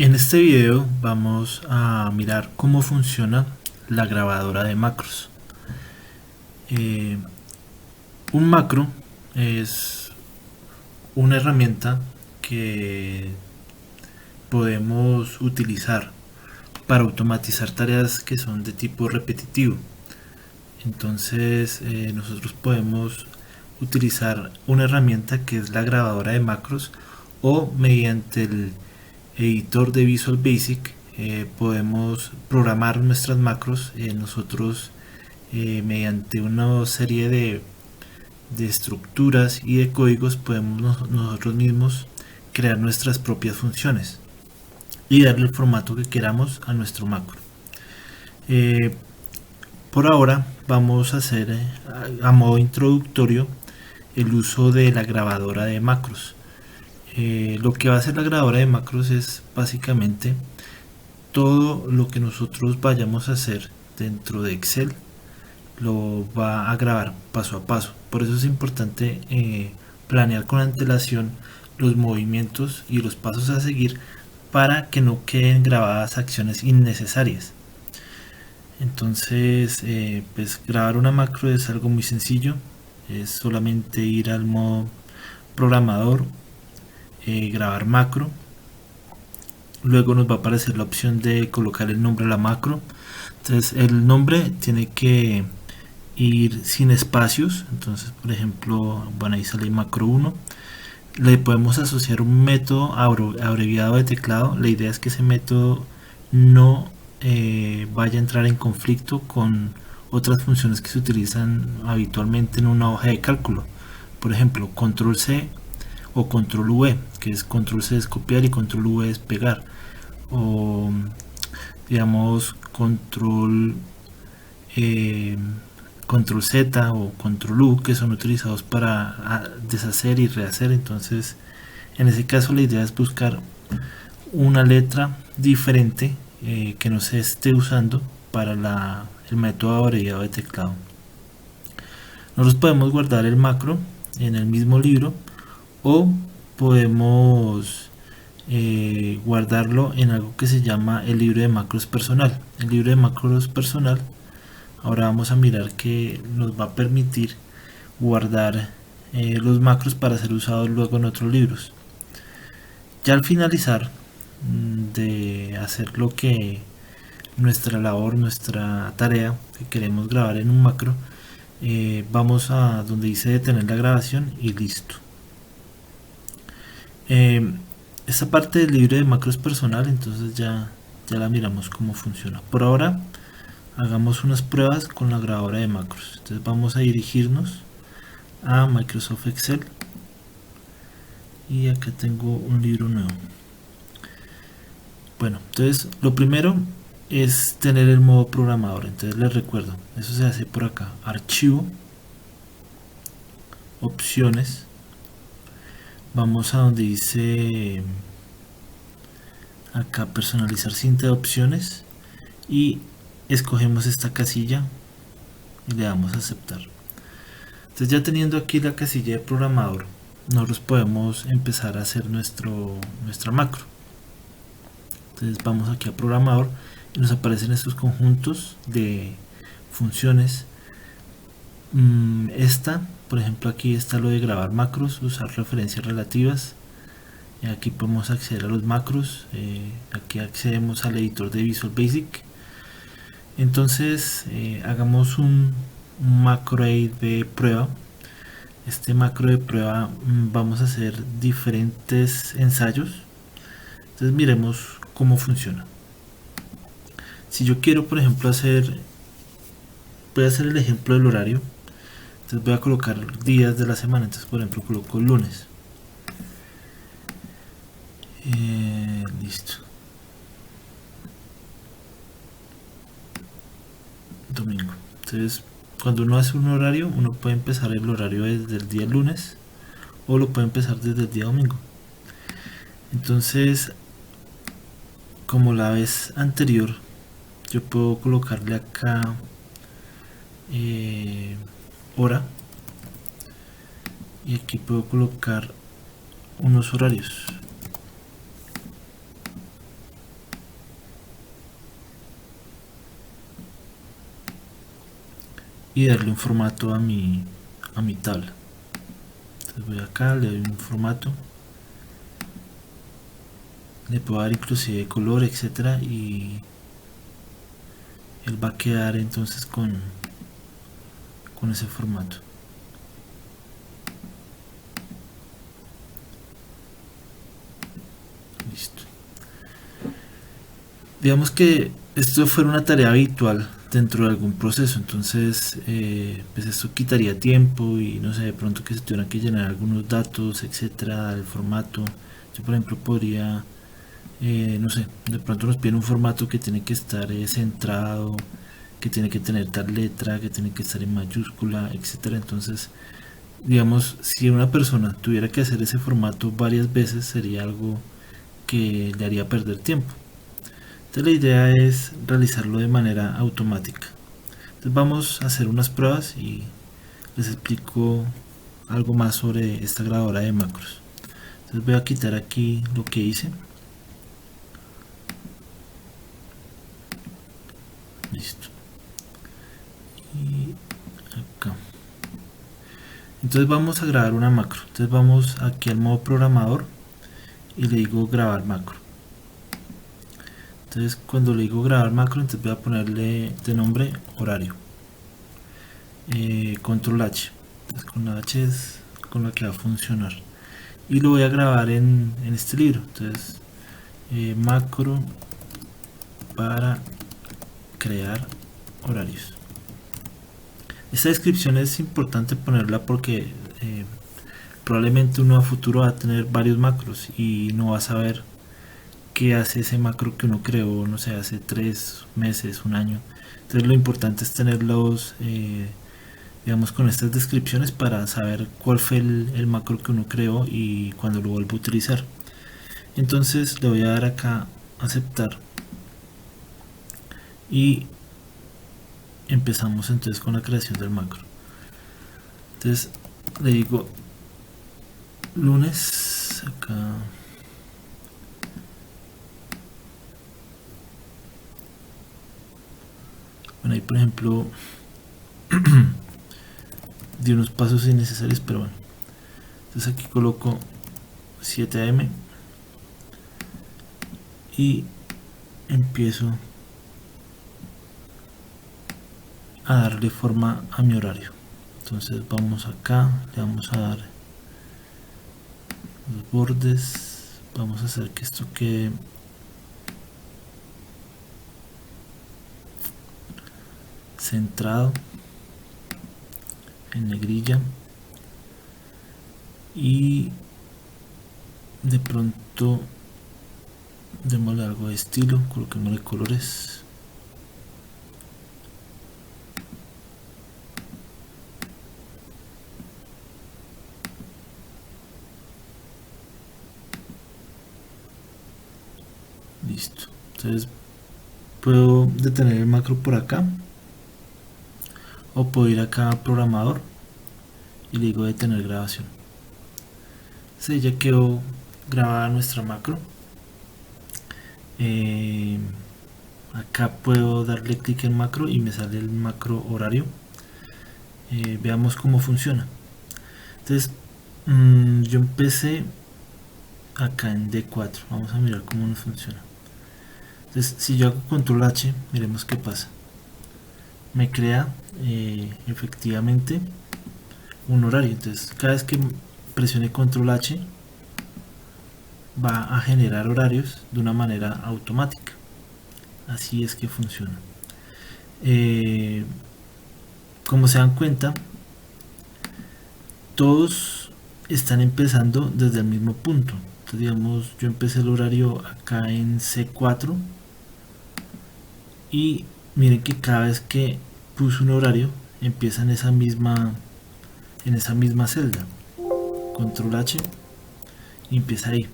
En este video vamos a mirar cómo funciona la grabadora de macros. Eh, un macro es una herramienta que podemos utilizar para automatizar tareas que son de tipo repetitivo. Entonces nosotros podemos utilizar una herramienta que es la grabadora de macros, o mediante el editor de Visual Basic podemos programar nuestras macros nosotros, mediante una serie de estructuras y de códigos podemos nosotros mismos crear nuestras propias funciones y darle el formato que queramos a nuestro macro. Por ahora vamos a hacer a modo introductorio el uso de la grabadora de macros. Lo que va a hacer la grabadora de macros es básicamente todo lo que nosotros vayamos a hacer dentro de Excel lo va a grabar paso a paso. Por eso es importante planear con antelación los movimientos y los pasos a seguir para que no queden grabadas acciones innecesarias. Entonces pues grabar una macro es algo muy sencillo, es solamente ir al modo programador, grabar macro. Luego nos va a aparecer la opción de colocar el nombre a la macro. Entonces el nombre tiene que ir sin espacios. Entonces, por ejemplo, bueno, ahí sale macro 1. Le podemos asociar un método abreviado de teclado. La idea es que ese método no vaya a entrar en conflicto con otras funciones que se utilizan habitualmente en una hoja de cálculo. Por ejemplo, control C o control V, que es control C es copiar y control V es pegar, o digamos control Z o control U, que son utilizados para deshacer y rehacer. Entonces en ese caso la idea es buscar una letra diferente que no se esté usando para el método abreviado de teclado. Nosotros podemos guardar el macro en el mismo libro, o podemos guardarlo en algo que se llama el libro de macros personal. El libro de macros personal, ahora vamos a mirar que nos va a permitir guardar los macros para ser usados luego en otros libros. Ya al finalizar de hacer lo que nuestra labor, nuestra tarea que queremos grabar en un macro, vamos a donde dice detener la grabación y listo. Esta parte del libro de macros personal, entonces ya la miramos cómo funciona. Por ahora hagamos unas pruebas con la grabadora de macros. Entonces vamos a dirigirnos a Microsoft Excel y acá tengo un libro nuevo. Bueno, entonces lo primero es tener el modo programador. Entonces les recuerdo, eso se hace por acá: archivo, opciones, vamos a donde dice acá personalizar cinta de opciones y escogemos esta casilla y le damos a aceptar. Entonces, ya teniendo aquí la casilla de programador, nosotros podemos empezar a hacer nuestra macro. Entonces vamos aquí a programador y nos aparecen estos conjuntos de funciones. Esta, por ejemplo, aquí está lo de grabar macros, usar referencias relativas. Aquí podemos acceder a los macros. Aquí accedemos al editor de Visual Basic. Entonces hagamos un macro ahí de prueba. Este macro de prueba vamos a hacer diferentes ensayos. Entonces miremos cómo funciona. Si yo quiero, por ejemplo, voy a hacer el ejemplo del horario. Entonces voy a colocar días de la semana. Entonces, por ejemplo, coloco lunes. Listo. Domingo. Entonces, cuando uno hace un horario, uno puede empezar el horario desde el día lunes o lo puede empezar desde el día domingo. Entonces, como la vez anterior, yo puedo colocarle acá hora, y aquí puedo colocar unos horarios. y darle un formato a mi tabla. Entonces voy acá, le doy un formato, le puedo dar inclusive color, etcétera, y él va a quedar entonces con ese formato. Listo. Digamos que esto fuera una tarea habitual dentro de algún proceso, entonces pues esto quitaría tiempo y no sé, de pronto que se tuvieran que llenar algunos datos, etcétera, del formato. Yo por ejemplo podría, no sé, de pronto nos piden un formato que tiene que estar centrado, que tiene que tener tal letra, que tiene que estar en mayúscula, etcétera. Entonces, digamos, si una persona tuviera que hacer ese formato varias veces, sería algo que le haría perder tiempo. Entonces, la idea es realizarlo de manera automática. Entonces, vamos a hacer unas pruebas y les explico algo más sobre esta grabadora de macros. Entonces, voy a quitar aquí lo que hice. Listo. Y acá. Entonces vamos a grabar una macro. Entonces vamos aquí al modo programador y le digo grabar macro. Entonces cuando le digo grabar macro, entonces voy a ponerle de nombre horario. Control H. Entonces con la H es con la que va a funcionar. Y lo voy a grabar en este libro. Entonces macro para crear horarios. Esta descripción es importante ponerla porque probablemente uno a futuro va a tener varios macros y no va a saber qué hace ese macro que uno creó, no sé, hace 3 meses, un año. Entonces lo importante es tenerlos, digamos, con estas descripciones para saber cuál fue el macro que uno creó y cuando lo vuelvo a utilizar. Entonces le voy a dar acá aceptar y empezamos entonces con la creación del macro. Entonces le digo lunes acá. Bueno, ahí por ejemplo de unos pasos innecesarios, pero bueno. Entonces aquí coloco 7 AM y empiezo a darle forma a mi horario. Entonces vamos acá, le vamos a dar los bordes, vamos a hacer que esto quede centrado en negrilla y de pronto démosle algo de estilo, coloquémosle colores. Listo. Entonces puedo detener el macro por acá o puedo ir acá a programador y le digo detener grabación. Entonces ya quedó grabada nuestra macro. Acá puedo darle clic en macro y me sale el macro horario. Veamos cómo funciona. Entonces yo empecé acá en D4. Vamos a mirar cómo nos funciona. Entonces si yo hago control H, miremos qué pasa. Me crea efectivamente un horario. Entonces cada vez que presione control H va a generar horarios de una manera automática. Así es que funciona. Como se dan cuenta, todos están empezando desde el mismo punto. Entonces, digamos, yo empecé el horario acá en C4 y miren que cada vez que puse un horario empieza en esa misma celda. Control H y empieza ahí.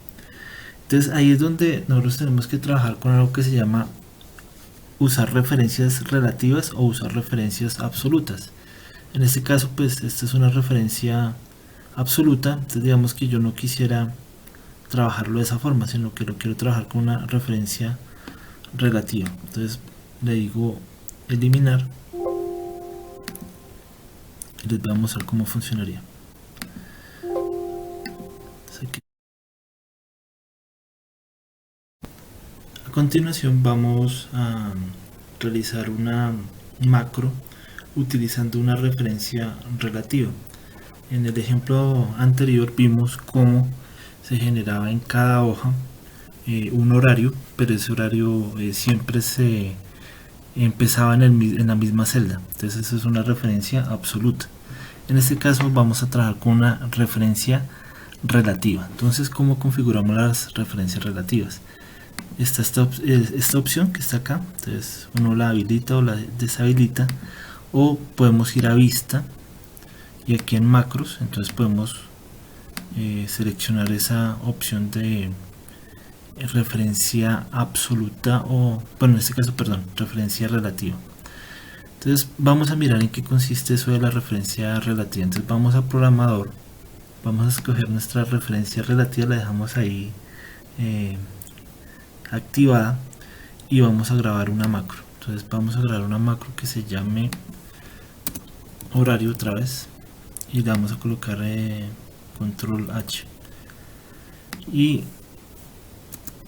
Entonces ahí es donde nosotros tenemos que trabajar con algo que se llama usar referencias relativas o usar referencias absolutas. En este caso pues esta es una referencia absoluta, entonces digamos que yo no quisiera trabajarlo de esa forma, sino que lo quiero trabajar con una referencia relativa. Entonces le digo eliminar y les voy a mostrar cómo funcionaría. A continuación vamos a realizar una macro utilizando una referencia relativa. En el ejemplo anterior vimos cómo se generaba en cada hoja un horario, pero ese horario siempre se empezaba en la misma celda. Entonces eso es una referencia absoluta. En este caso vamos a trabajar con una referencia relativa. Entonces, ¿cómo configuramos las referencias relativas? Está esta opción que está acá. Entonces uno la habilita o la deshabilita, o podemos ir a vista y aquí en macros, entonces podemos seleccionar esa opción de referencia absoluta, o bueno, en este caso, perdón, referencia relativa. Entonces vamos a mirar en qué consiste eso de la referencia relativa. Entonces vamos a programador, vamos a escoger nuestra referencia relativa, la dejamos ahí activada y vamos a grabar una macro. Entonces vamos a grabar una macro que se llame horario otra vez y le vamos a colocar control H y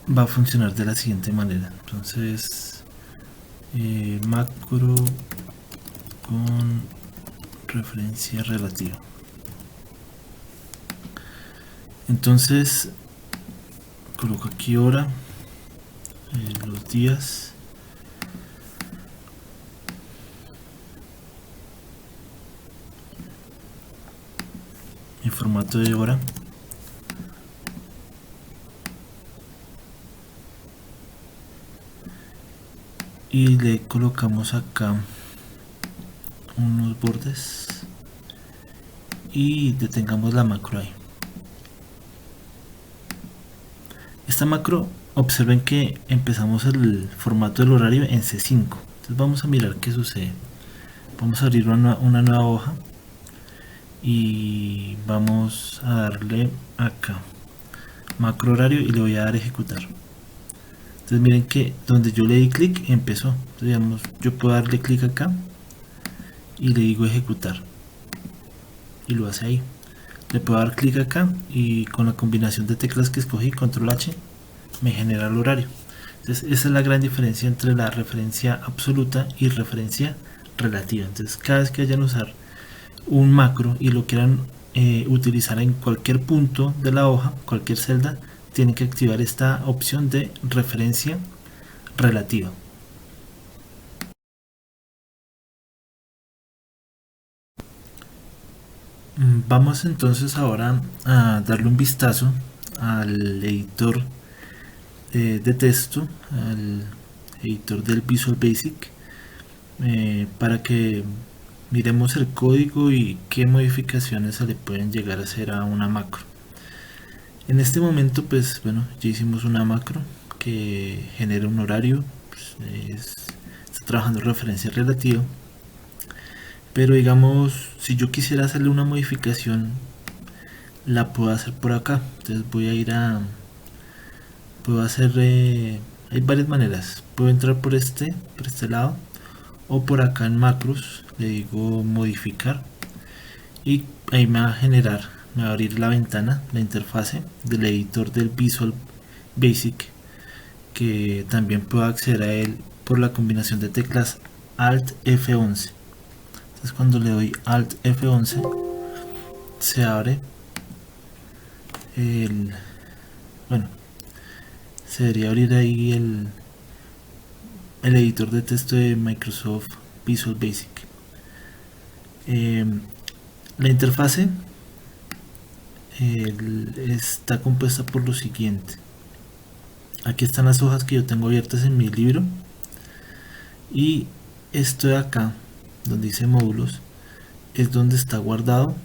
va a funcionar de la siguiente manera. Entonces macro con referencia relativa. Entonces coloco aquí hora, los días, en formato de hora, y le colocamos acá unos bordes y detengamos la macro ahí. Esta macro, observen que empezamos el formato del horario en C5. Entonces vamos a mirar qué sucede. Vamos a abrir una nueva hoja y vamos a darle acá macro horario y le voy a dar ejecutar. Entonces miren que donde yo le di clic empezó. Entonces, digamos, yo puedo darle clic acá y le digo ejecutar y lo hace ahí. Le puedo dar clic acá y con la combinación de teclas que escogí, control H, me genera el horario. Entonces esa es la gran diferencia entre la referencia absoluta y referencia relativa. Entonces cada vez que vayan a usar un macro y lo quieran utilizar en cualquier punto de la hoja, cualquier celda, tienen que activar esta opción de referencia relativa. Vamos entonces ahora a darle un vistazo al editor de texto, al editor del Visual Basic, para que miremos el código y qué modificaciones se le pueden llegar a hacer a una macro. En este momento, pues bueno, ya hicimos una macro que genera un horario, pues, está trabajando en referencia relativa, pero digamos, si yo quisiera hacerle una modificación, la puedo hacer por acá. Entonces voy a ir a, puedo hacer, hay varias maneras. Puedo entrar por este lado, o por acá en macros le digo modificar y ahí me va a generar, me va a abrir la ventana, la interfase del editor del Visual Basic, que también puedo acceder a él por la combinación de teclas Alt F11. Entonces cuando le doy Alt F11 se abre el, bueno, se debería abrir ahí el editor de texto de Microsoft Visual Basic. La interfase está compuesta por lo siguiente. Aquí están las hojas que yo tengo abiertas en mi libro, y esto de acá donde dice módulos es donde está guardado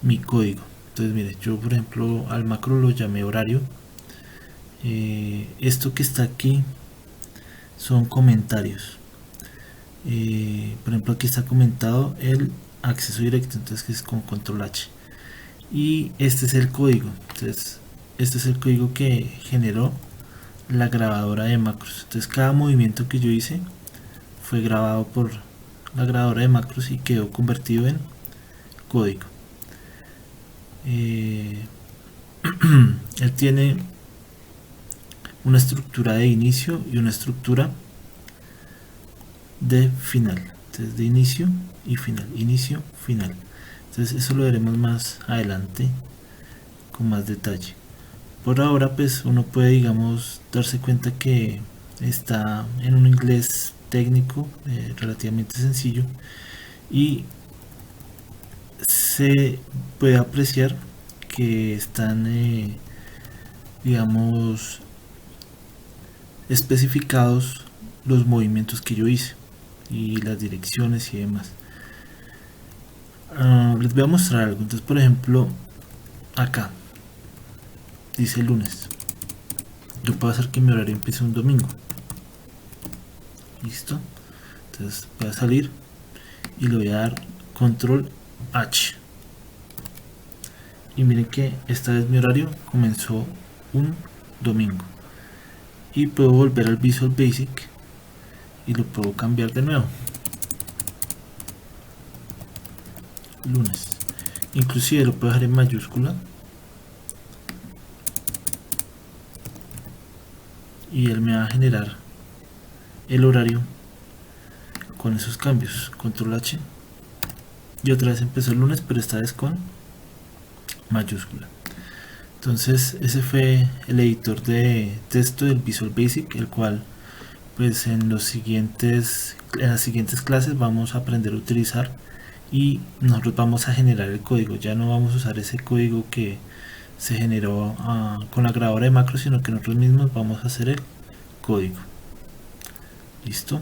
mi código. Entonces mire, yo por ejemplo al macro lo llamé horario. Esto que está aquí son comentarios. Por ejemplo aquí está comentado el acceso directo, entonces que es con control H, y este es el código. Entonces este es el código que generó la grabadora de macros. Entonces cada movimiento que yo hice fue grabado por la grabadora de macros y quedó convertido en código. Él tiene una estructura de inicio y una estructura de final. Entonces de inicio y final, inicio, final. Entonces eso lo veremos más adelante con más detalle. Por ahora pues uno puede, digamos, darse cuenta que está en un inglés técnico relativamente sencillo, y se puede apreciar que están digamos especificados los movimientos que yo hice y las direcciones y demás. Les voy a mostrar algo. Entonces, por ejemplo, acá dice lunes. Yo puedo hacer que mi horario empiece un domingo. Listo. Entonces voy a salir y le voy a dar control H. Y miren que esta vez mi horario comenzó un domingo. Y puedo volver al Visual Basic y lo puedo cambiar de nuevo. Lunes. Inclusive lo puedo dejar en mayúscula. Y él me va a generar el horario con esos cambios. Control H. Y otra vez empezó el lunes, pero esta vez con mayúscula. Entonces ese fue el editor de texto del Visual Basic, el cual pues en las siguientes clases vamos a aprender a utilizar, y nosotros vamos a generar el código. Ya no vamos a usar ese código que se generó con la grabadora de macros, sino que nosotros mismos vamos a hacer el código. Listo.